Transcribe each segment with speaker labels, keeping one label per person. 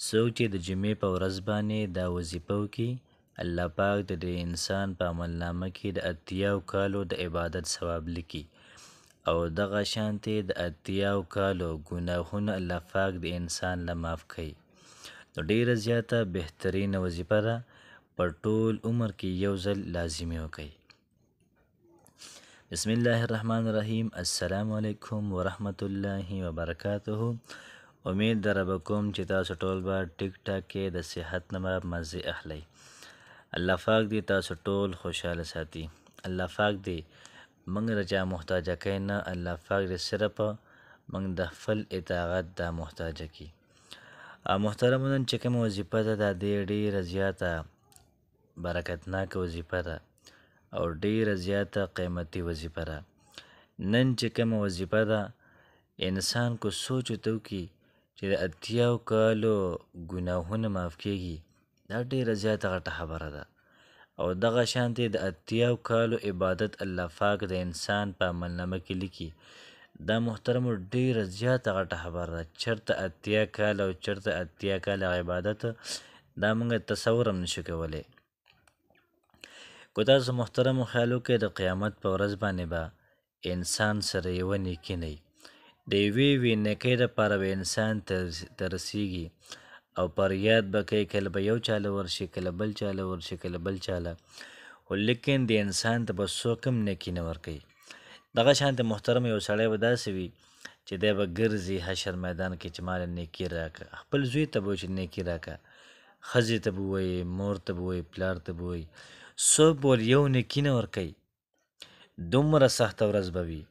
Speaker 1: څوک چې د جمعې په ورځ باندې دا وظیفه وکړي، الله پاک د دې انسان په عملنامه کې د اتیاو کالو د عبادت ثواب لیکي، او دغه شانتې د اتیاو کالو ګناهونه الله پاک د انسان له معاف کوي. نو ډیره زیاته بهترینه وظیفه ده، په ټول عمر کې یو ځل لازمي وکړئ. بسم الله الرحمن الرحیم. السلام علیکم ورحمت الله وبرکاته. امید در به کوم چې تاسو ټول به ټیک ټاک کې د صحت نه به مزې اخلئ. الله پاک دې تاسو ټول خوشحاله ساتي. الله پاک دې موږ د چا محتاجه کوي نه، الله پاک دې صرف موږ د خپل اطاعت دا محتاجه کړي. محترمو، نن چې کومه وظیفه ده دا ډېره زیاته برکتناکه وظیفه ده او ډیره زیاته قیمتي وظیفه ده. نن چې کومه وظیفه ده انسان کو سوچ وته وکړي چې د اتیاو کالو ګناهونه معاف کېږي، دا ډیره زیاته غټه خبره ده. او دغه شانتې د اتیاو کالو عبادت الله پاک د انسان په عملنامه کې لیکي. دا محترمو ډیره زیاته غټه خبره ده. چېرته اتیا کاله او چېرته اتیا کاله عبادت، دا موږ تصور هم نشو کولی. که تاسو محترمو خیال وکړئ د قیامت په ورځ باندې به انسان سره یوه نیکي نه وي، د یوې نیکۍ دپاره به انسان ترسیږي او فریاد به کوي، کله به یو چاله ورشي، کله بل چاله ورشي، کله بل چاله، خو لیکن د انسان ته به څوک هم نیکي نه ورکوي. دغه شانته محترم یو سړی به داسې وي چې دی به ګرځي حشر میدان کې چې ماله نیکي راکړه، خپل زوی ته به وایي چې نیکي راکړه، ښځې ته به وایي، مور ته به وایي، پلار ته به وایي، څوک به ور یو نیکي نه ورکوي. دومره سخته ورځ به وي.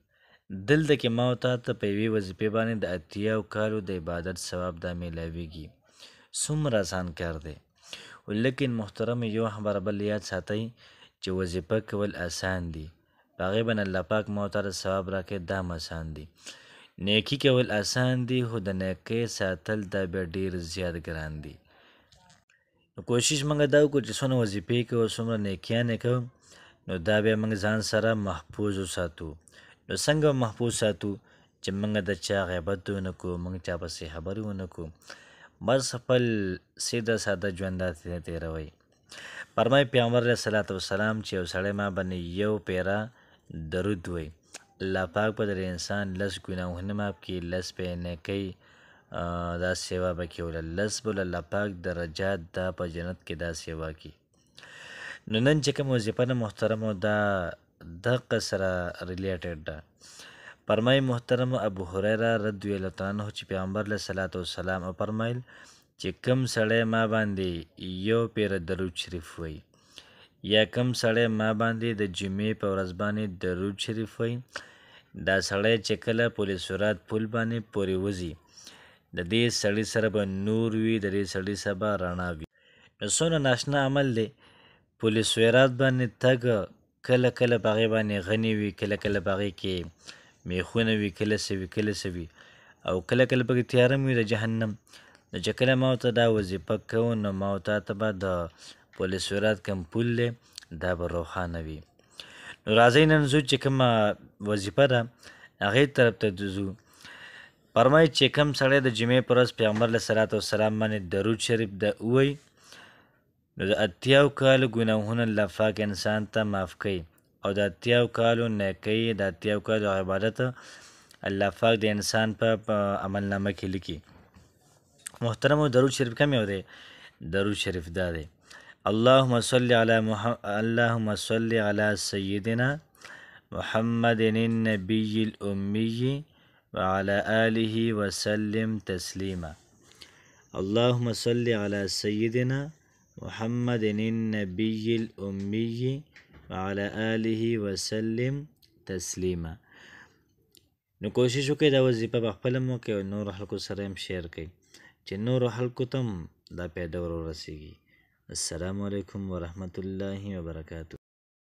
Speaker 1: دلته کې ما او تا ته په یوې وظیفې باندې د اتیاو کالو د عبادت ثواب دا میلاویږي. څومره اسان کار دی. لیکن محترم یو خبره بل یاد ساتئ چې وظیفه کول اسان دي، په هغې باندې الله پاک ما او تا ته ثواب راکوي، دا هم اسان دي. نیکي کول اسان دي، خو د نیکۍ ساتل دا بیا ډېر زیات ګران دي. نو کوشش موږ دا وکړو چې څومره وظیفې کوو، څومره نیکیانې کوو، نو دا بیا موږ ځان سره محفوظ وساتو. نو څنګه محفوظ ساتو چې موږ د چا غیبت ونه کړو، موږ چا پسې خبرې ونه کړو، بس خپل سیده ساده ژوند داسې تېروئ. فرمایي پیغمبر علیه صلات وسلام چې یو سړی ما باندې یو پیره درود وی، الله پاک به د انسان لس ګناهونه معاف کړي، لس به یې نیکۍ دا سیوا به کړي، لس به الله پاک درجات دا په جنت کې دا سیوا کړي. نو نن چې کوم وظیفه ده محترمو دا دغه سره ریلیټډ ده. فرمایي محترم ابو هریره رضی الله تعالی عنه چې پیغمبر علیه صلات وسلام فرمایل چې کم سړی ما باندې یو پیره درود شریف وی، یا کم سړی ما باندې د جمعې په ورځ باندې درود شریف وی، دا سړی چې کله پل صراط پل باندې پورې وځي، د دې سړي سره به نور وي، د دې سړي سره به رڼا وي. نو څونه ناشنا عمل دی. پل صراط باندې تګ کله کله په هغې باندې غني وي، کله کله په هغې کې میخونه وي، کله څه وي کله څه وي، او کله کله پکې تیاره هم وي د جهنم. نو چې کله ما ورته دا وظیفه کوو نو ما ورته ته به د پل صراط کوم پل دی دا به روښانه وي. نو راځئ نن ځو چې کومه وظیفه ده هغې طرف ته ځو. فرمایي چې کوم سړی د جمعې په ورځ پیغمبر علیه صلات وسلام باندې درود شریف د ووایي، نو د اتیاو کالو ګناهونه الله پاک انسان ته معاف کوي، او د اتیاو کالو نیکۍ، د اتیاو کالو عبادت الله پاک د انسان په عملنامه کې لیکي. محترمو درود شریف کم یو دی؟ درود شریف دا دی: اللهم صل علی سیدنا محمد النبی الامی وعلى آله وسلم تسلیما. اللهم صل علی سیدنا محمد النبی الامی وعلى آله وسلم تسلیما. نو کوشش وکړئ دا وظیفه په خپله هم وکړئ او نورو خلکو سره هم شیر کړئ چې نورو خلکو ته هم دا پیدا ورسیږي. السلام علیکم ورحمت الله وبرکاته.